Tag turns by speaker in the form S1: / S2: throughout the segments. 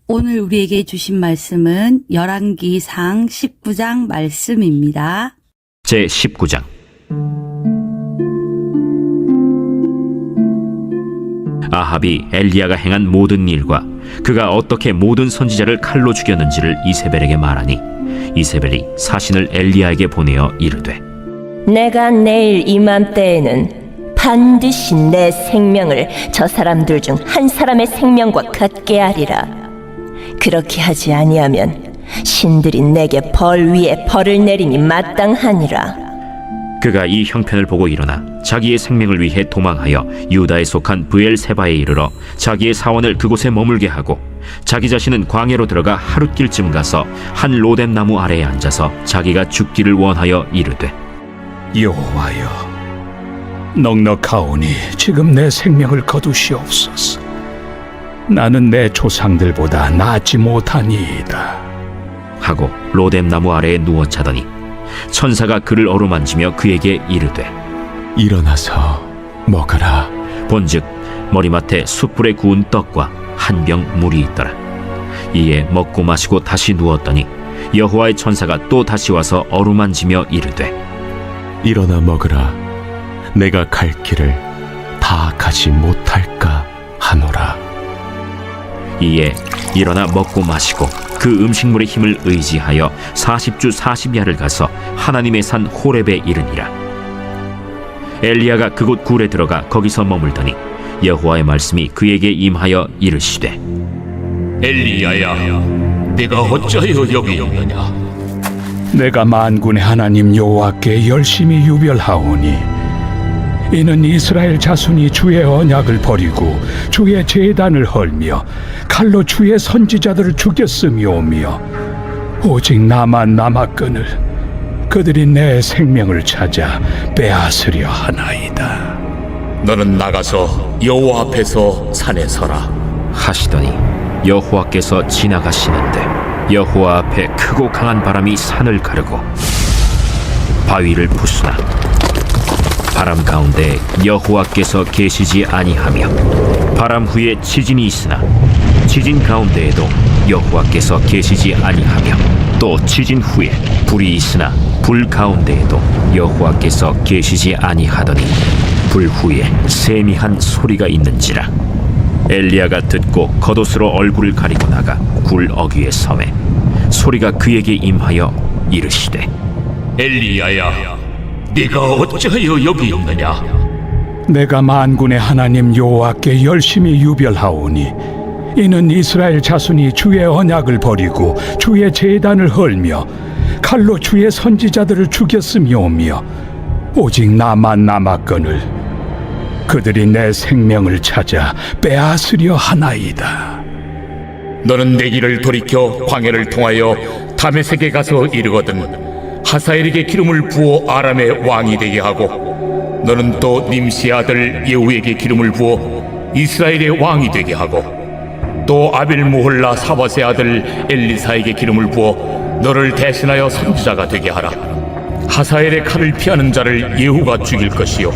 S1: 오늘 우리에게 주신 말씀은 열왕기상 19장 말씀입니다.
S2: 제 19장. 아합이 엘리야가 행한 모든 일과 그가 어떻게 모든 선지자를 칼로 죽였는지를 이세벨에게 말하니 이세벨이 사신을 엘리야에게 보내어 이르되
S3: 내가 내일 이맘때에는 반드시 내 생명을 저 사람들 중 한 사람의 생명과 같게 하리라. 그렇게 하지 아니하면 신들이 내게 벌 위에 벌을 내림이 마땅하니라.
S2: 그가 이 형편을 보고 일어나 자기의 생명을 위해 도망하여 유다에 속한 브엘세바에 이르러 자기의 사원을 그곳에 머물게 하고 자기 자신은 광야로 들어가 하룻길쯤 가서 한 로뎀 나무 아래에 앉아서 자기가 죽기를 원하여 이르되
S4: 여호와여, 넉넉하오니 지금 내 생명을 거두시옵소서. 나는 내 조상들보다 낫지 못하니이다
S2: 하고 로뎀 나무 아래에 누워 자더니 천사가 그를 어루만지며 그에게 이르되
S5: 일어나서 먹으라.
S2: 본즉 머리맡에 숯불에 구운 떡과 한 병 물이 있더라. 이에 먹고 마시고 다시 누웠더니 여호와의 천사가 또 다시 와서 어루만지며 이르되
S5: 일어나 먹으라. 내가 갈 길을 다 가지 못할까 하노라.
S2: 이에 일어나 먹고 마시고 그 음식물의 힘을 의지하여 40주 40야를 가서 하나님의 산 호렙에 이르니라. 엘리야가 그곳 굴에 들어가 거기서 머물더니 여호와의 말씀이 그에게 임하여 이르시되
S6: 엘리야야, 네가 어찌하여 여기 있느냐?
S4: 내가 만군의 하나님 여호와께 열심히 유별하오니 이는 이스라엘 자손이 주의 언약을 버리고 주의 제단을 헐며 칼로 주의 선지자들을 죽였음이오며 오직 나만 남았거늘 그들이 내 생명을 찾아 빼앗으려 하나이다.
S6: 너는 나가서 여호와 앞에서 산에 서라.
S2: 하시더니 여호와께서 지나가시는데 여호와 앞에 크고 강한 바람이 산을 가르고 바위를 부수나 바람 가운데 여호와께서 계시지 아니하며 바람 후에 지진이 있으나 지진 가운데에도 여호와께서 계시지 아니하며 또 지진 후에 불이 있으나 불 가운데에도 여호와께서 계시지 아니하더니 불 후에 세미한 소리가 있는지라. 엘리야가 듣고 겉옷으로 얼굴을 가리고 나가 굴 어귀에 서매 소리가 그에게 임하여 이르시되
S6: 엘리야야, 네가 어찌하여 여기 있느냐?
S4: 내가 만군의 하나님 여호와께 열심히 유별하오니 이는 이스라엘 자손이 주의 언약을 버리고 주의 제단을 헐며 칼로 주의 선지자들을 죽였음이오며 오직 나만 남았거늘 그들이 내 생명을 찾아 빼앗으려 하나이다.
S6: 너는 내 길을 돌이켜 광야를 통하여 다메섹에 가서 이르거든 하사엘에게 기름을 부어 아람의 왕이 되게 하고 너는 또 님시의 아들 예후에게 기름을 부어 이스라엘의 왕이 되게 하고 또 아벨무홀라 사밧의 아들 엘리사에게 기름을 부어 너를 대신하여 선지자가 되게 하라. 하사엘의 칼을 피하는 자를 예후가 죽일 것이요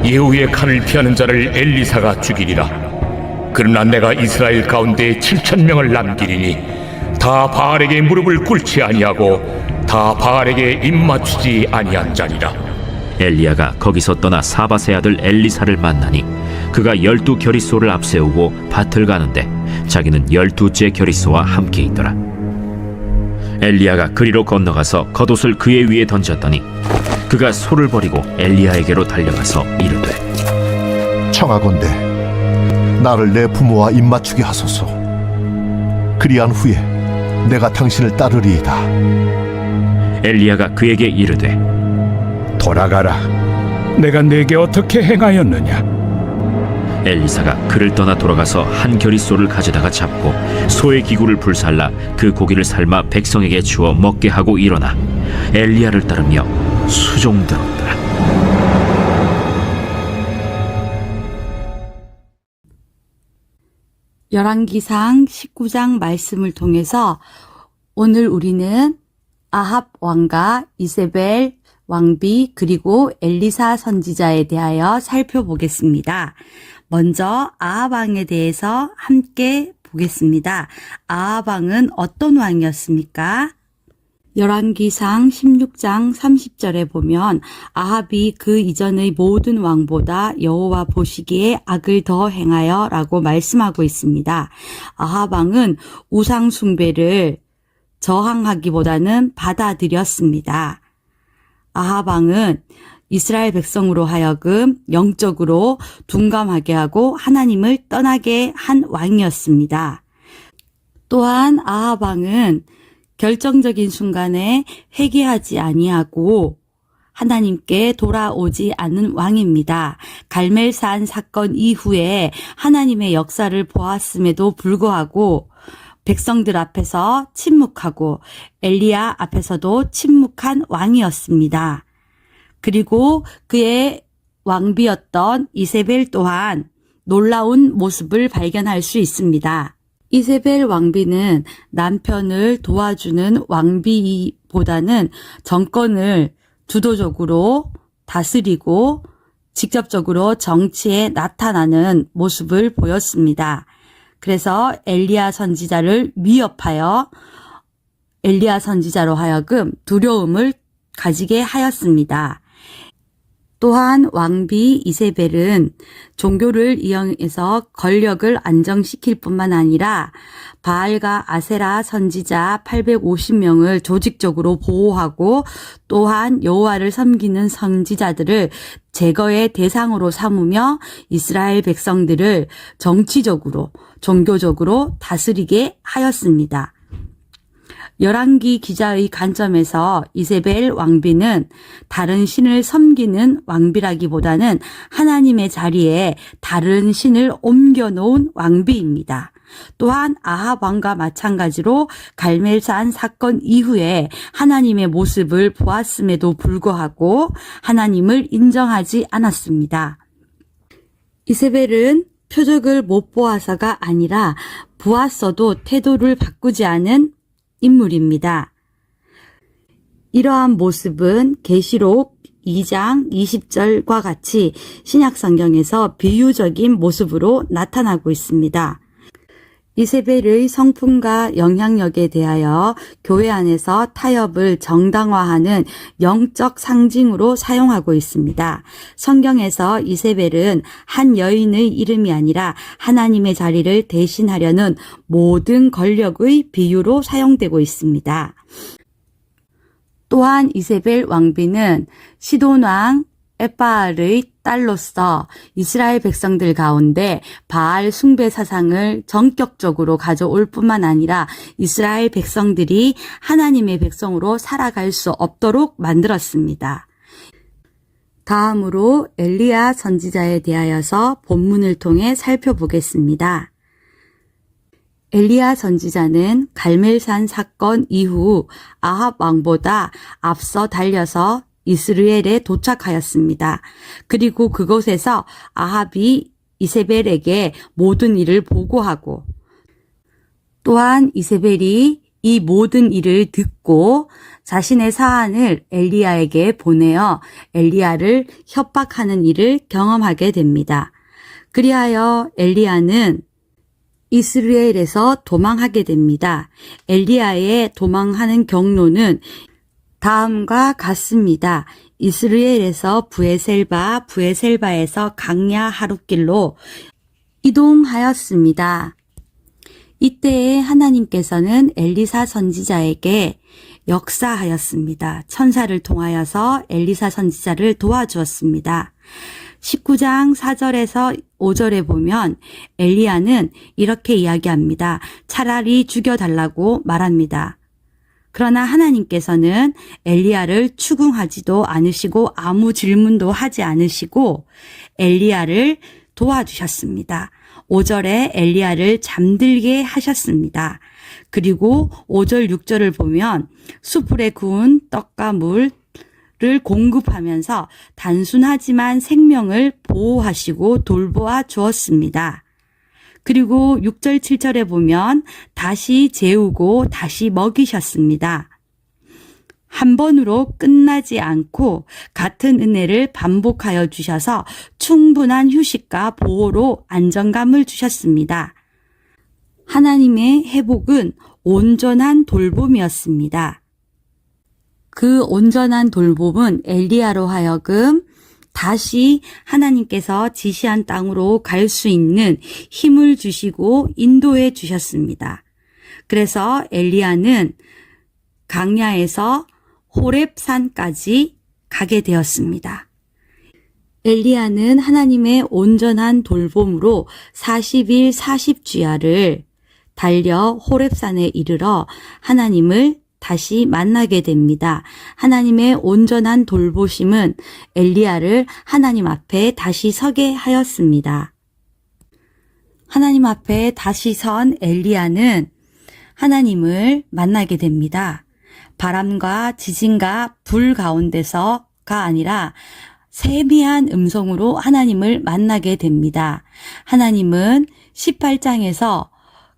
S6: 예후의 칼을 피하는 자를 엘리사가 죽이리라. 그러나 내가 이스라엘 가운데 7,000명을 남기리니 다 바알에게 무릎을 꿇지 아니하고 다 바알에게 입맞추지 아니한 자니라.
S2: 엘리야가 거기서 떠나 사밧의 아들 엘리사를 만나니 그가 12 겨리소를 앞세우고 밭을 가는데 자기는 12째 겨리소와 함께 있더라. 엘리야가 그리로 건너가서 겉옷을 그의 위에 던졌더니 그가 소를 버리고 엘리야에게로 달려가서 이르되
S7: 청하건대 나를 내 부모와 입맞추게 하소서. 그리한 후에 내가 당신을 따르리이다.
S2: 엘리야가 그에게 이르되
S4: 돌아가라. 내가 네게 어떻게 행하였느냐?
S2: 엘리사가 그를 떠나 돌아가서 한 겨리소를 가져다가 잡고 소의 기구를 불살라 그 고기를 삶아 백성에게 주어 먹게 하고 일어나 엘리야를 따르며 수종들었더라.
S1: 열왕기상 19장 말씀을 통해서 오늘 우리는 아합 왕과 이세벨 왕비 그리고 엘리사 선지자에 대하여 살펴보겠습니다. 먼저 아합 왕에 대해서 함께 보겠습니다. 아합 왕은 어떤 왕이었습니까? 열왕기상 16장 30절에 보면 아합이 그 이전의 모든 왕보다 여호와 보시기에 악을 더 행하여 라고 말씀하고 있습니다. 아합 왕은 우상 숭배를 저항하기보다는 받아들였습니다. 아합 왕은 이스라엘 백성으로 하여금 영적으로 둔감하게 하고 하나님을 떠나게 한 왕이었습니다. 또한 아합 왕은 결정적인 순간에 회개하지 아니하고 하나님께 돌아오지 않는 왕입니다. 갈멜산 사건 이후에 하나님의 역사를 보았음에도 불구하고 백성들 앞에서 침묵하고 엘리야 앞에서도 침묵한 왕이었습니다. 그리고 그의 왕비였던 이세벨 또한 놀라운 모습을 발견할 수 있습니다. 이세벨 왕비는 남편을 도와주는 왕비보다는 정권을 주도적으로 다스리고 직접적으로 정치에 나타나는 모습을 보였습니다. 그래서 엘리야 선지자를 위협하여 엘리야 선지자로 하여금 두려움을 가지게 하였습니다. 또한 왕비 이세벨은 종교를 이용해서 권력을 안정시킬 뿐만 아니라 바알과 아세라 선지자 850명을 조직적으로 보호하고 또한 여호와를 섬기는 선지자들을 제거의 대상으로 삼으며 이스라엘 백성들을 정치적으로 종교적으로 다스리게 하였습니다. 열왕기 기자의 관점에서 이세벨 왕비는 다른 신을 섬기는 왕비라기보다는 하나님의 자리에 다른 신을 옮겨놓은 왕비입니다. 또한 아합 왕과 마찬가지로 갈멜산 사건 이후에 하나님의 모습을 보았음에도 불구하고 하나님을 인정하지 않았습니다. 이세벨은 표적을 못 보아서가 아니라 보았어도 태도를 바꾸지 않은 인물입니다. 이러한 모습은 계시록 2장 20절과 같이 신약 성경에서 비유적인 모습으로 나타나고 있습니다. 이세벨의 성품과 영향력에 대하여 교회 안에서 타협을 정당화하는 영적 상징으로 사용하고 있습니다. 성경에서 이세벨은 한 여인의 이름이 아니라 하나님의 자리를 대신하려는 모든 권력의 비유로 사용되고 있습니다. 또한 이세벨 왕비는 시돈 왕 에바알의 딸로서 이스라엘 백성들 가운데 바알 숭배 사상을 전격적으로 가져올 뿐만 아니라 이스라엘 백성들이 하나님의 백성으로 살아갈 수 없도록 만들었습니다. 다음으로 엘리야 선지자에 대하여서 본문을 통해 살펴보겠습니다. 엘리야 선지자는 갈멜산 사건 이후 아합 왕보다 앞서 달려서 이스라엘에 도착하였습니다. 그리고 그곳에서 아합이 이세벨에게 모든 일을 보고하고 또한 이세벨이 이 모든 일을 듣고 자신의 사안을 엘리야에게 보내어 엘리야를 협박하는 일을 경험하게 됩니다. 그리하여 엘리야는 이스라엘에서 도망하게 됩니다. 엘리야의 도망하는 경로는 다음과 같습니다. 이스라엘에서 브에셀바, 브에셀바에서 강야 하룻길로 이동하였습니다. 이때에 하나님께서는 엘리사 선지자에게 역사하였습니다. 천사를 통하여서 엘리사 선지자를 도와주었습니다. 19장 4절에서 5절에 보면 엘리야는 이렇게 이야기합니다. 차라리 죽여달라고 말합니다. 그러나 하나님께서는 엘리야를 추궁하지도 않으시고 아무 질문도 하지 않으시고 엘리야를 도와주셨습니다. 5절에 엘리야를 잠들게 하셨습니다. 그리고 5절 6절을 보면 숯불에 구운 떡과 물을 공급하면서 단순하지만 생명을 보호하시고 돌보아 주었습니다. 그리고 6절 7절에 보면 다시 재우고 다시 먹이셨습니다. 한 번으로 끝나지 않고 같은 은혜를 반복하여 주셔서 충분한 휴식과 보호로 안정감을 주셨습니다. 하나님의 회복은 온전한 돌봄이었습니다. 그 온전한 돌봄은 엘리야로 하여금 다시 하나님께서 지시한 땅으로 갈 수 있는 힘을 주시고 인도해 주셨습니다. 그래서 엘리야는 강야에서 호렙산까지 가게 되었습니다. 엘리야는 하나님의 온전한 돌봄으로 40일 40주야를 달려 호렙산에 이르러 하나님을 다시 만나게 됩니다. 하나님의 온전한 돌보심은 엘리야를 하나님 앞에 다시 서게 하였습니다. 하나님 앞에 다시 선 엘리야는 하나님을 만나게 됩니다. 바람과 지진과 불 가운데서가 아니라 세미한 음성으로 하나님을 만나게 됩니다. 하나님은 18장에서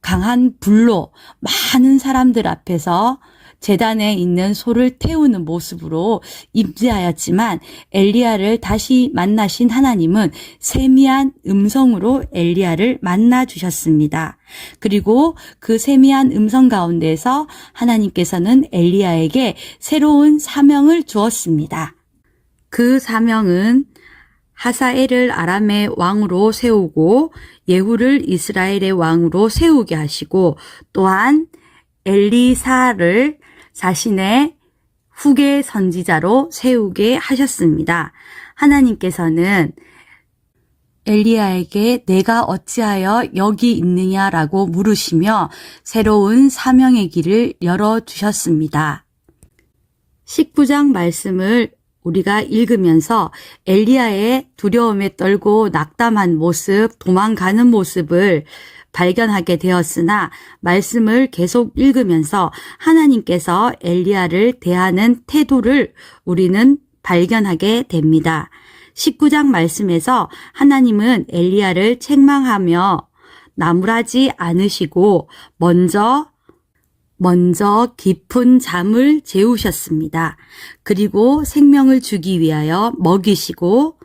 S1: 강한 불로 많은 사람들 앞에서 제단에 있는 소를 태우는 모습으로 임재하였지만 엘리야를 다시 만나신 하나님은 세미한 음성으로 엘리야를 만나 주셨습니다. 그리고 그 세미한 음성 가운데서 하나님께서는 엘리야에게 새로운 사명을 주었습니다. 그 사명은 하사엘을 아람의 왕으로 세우고 예후를 이스라엘의 왕으로 세우게 하시고 또한 엘리사를 자신의 후계 선지자로 세우게 하셨습니다. 하나님께서는 엘리야에게 내가 어찌하여 여기 있느냐라고 물으시며 새로운 사명의 길을 열어주셨습니다. 19장 말씀을 우리가 읽으면서 엘리야의 두려움에 떨고 낙담한 모습, 도망가는 모습을 발견하게 되었으나 말씀을 계속 읽으면서 하나님께서 엘리야를 대하는 태도를 우리는 발견하게 됩니다. 19장 말씀에서 하나님은 엘리야를 책망하며 나무라지 않으시고 먼저 깊은 잠을 재우셨습니다. 그리고 생명을 주기 위하여 먹이시고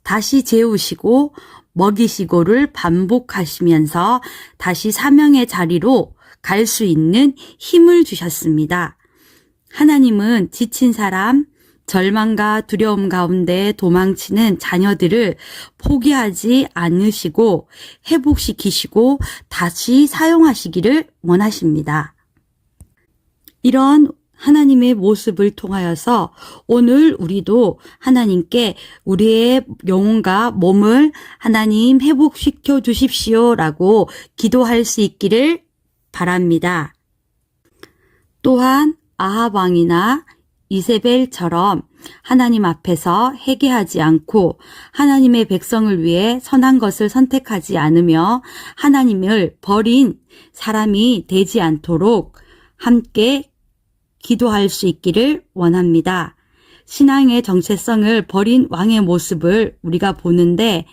S1: 다시 재우시고 먹이시고를 반복하시면서 다시 사명의 자리로 갈 수 있는 힘을 주셨습니다. 하나님은 지친 사람, 절망과 두려움 가운데 도망치는 자녀들을 포기하지 않으시고 회복시키시고 다시 사용하시기를 원하십니다. 이런 하나님의 모습을 통하여서 오늘 우리도 하나님께 우리의 영혼과 몸을 하나님 회복시켜 주십시오라고 기도할 수 있기를 바랍니다. 또한 아합 왕이나 이세벨처럼 하나님 앞에서 회개하지 않고 하나님의 백성을 위해 선한 것을 선택하지 않으며 하나님을 버린 사람이 되지 않도록 함께 기도할 수 있기를 원합니다. 신앙의 정체성을 버린 왕의 모습을 우리가 보는데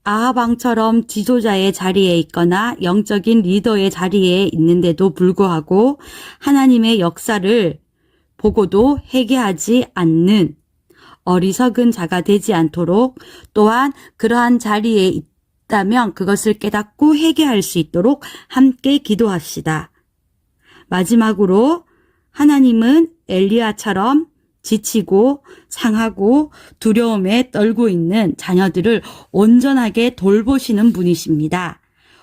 S1: 아합 왕처럼 지도자의 자리에 있거나 영적인 리더의 자리에 있는데도 불구하고 하나님의 역사를 보고도 회개하지 않는 어리석은 자가 되지 않도록 또한 그러한 자리에 있다면 그것을 깨닫고 회개할 수 있도록 함께 기도합시다. 마지막으로 하나님은 엘리야처럼 지치고 상하고 두려움에 떨고 있는 자녀들을 온전하게 돌보시는 분이십니다.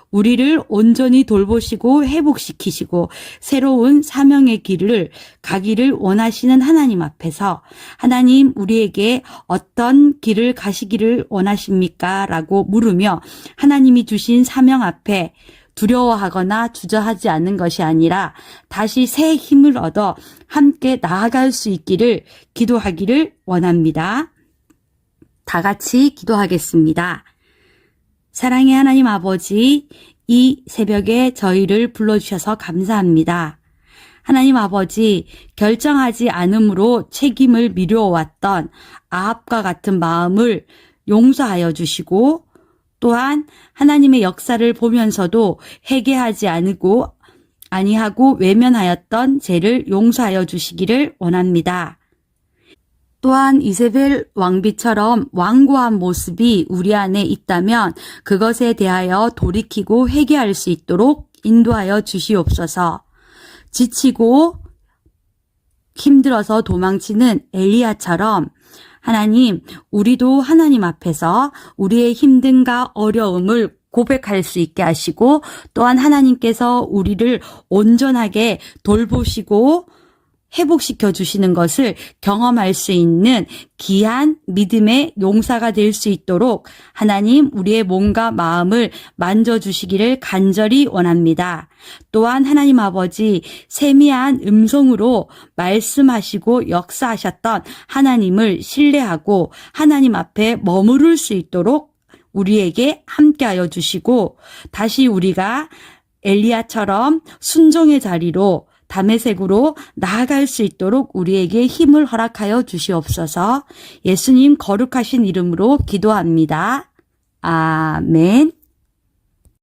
S1: 우리를 온전히 돌보시고 회복시키시고 새로운 사명의 길을 가기를 원하시는 하나님 앞에서 하나님 우리에게 어떤 길을 가시기를 원하십니까? 라고 물으며 하나님이 주신 사명 앞에 두려워하거나 주저하지 않는 것이 아니라 다시 새 힘을 얻어 함께 나아갈 수 있기를 기도하기를 원합니다. 다 같이 기도하겠습니다. 사랑의 하나님 아버지, 이 새벽에 저희를 불러주셔서 감사합니다. 하나님 아버지, 결정하지 않음으로 책임을 미루어왔던 아합과 같은 마음을 용서하여 주시고 또한 하나님의 역사를 보면서도 회개하지 아니하고 외면하였던 죄를 용서하여 주시기를 원합니다. 또한 이세벨 왕비처럼 완고한 모습이 우리 안에 있다면 그것에 대하여 돌이키고 회개할 수 있도록 인도하여 주시옵소서. 지치고 힘들어서 도망치는 엘리야처럼 하나님, 우리도 하나님 앞에서 우리의 힘듦과 어려움을 고백할 수 있게 하시고 또한 하나님께서 우리를 온전하게 돌보시고 회복시켜 주시는 것을 경험할 수 있는 귀한 믿음의 용사가 될 수 있도록 하나님 우리의 몸과 마음을 만져주시기를 간절히 원합니다. 또한 하나님 아버지 세미한 음성으로 말씀하시고 역사하셨던 하나님을 신뢰하고 하나님 앞에 머무를 수 있도록 우리에게 함께하여 주시고 다시 우리가 엘리야처럼 순종의 자리로 다메섹으로 나아갈 수 있도록 우리에게 힘을 허락하여 주시옵소서. 예수님 거룩하신 이름으로 기도합니다. 아멘.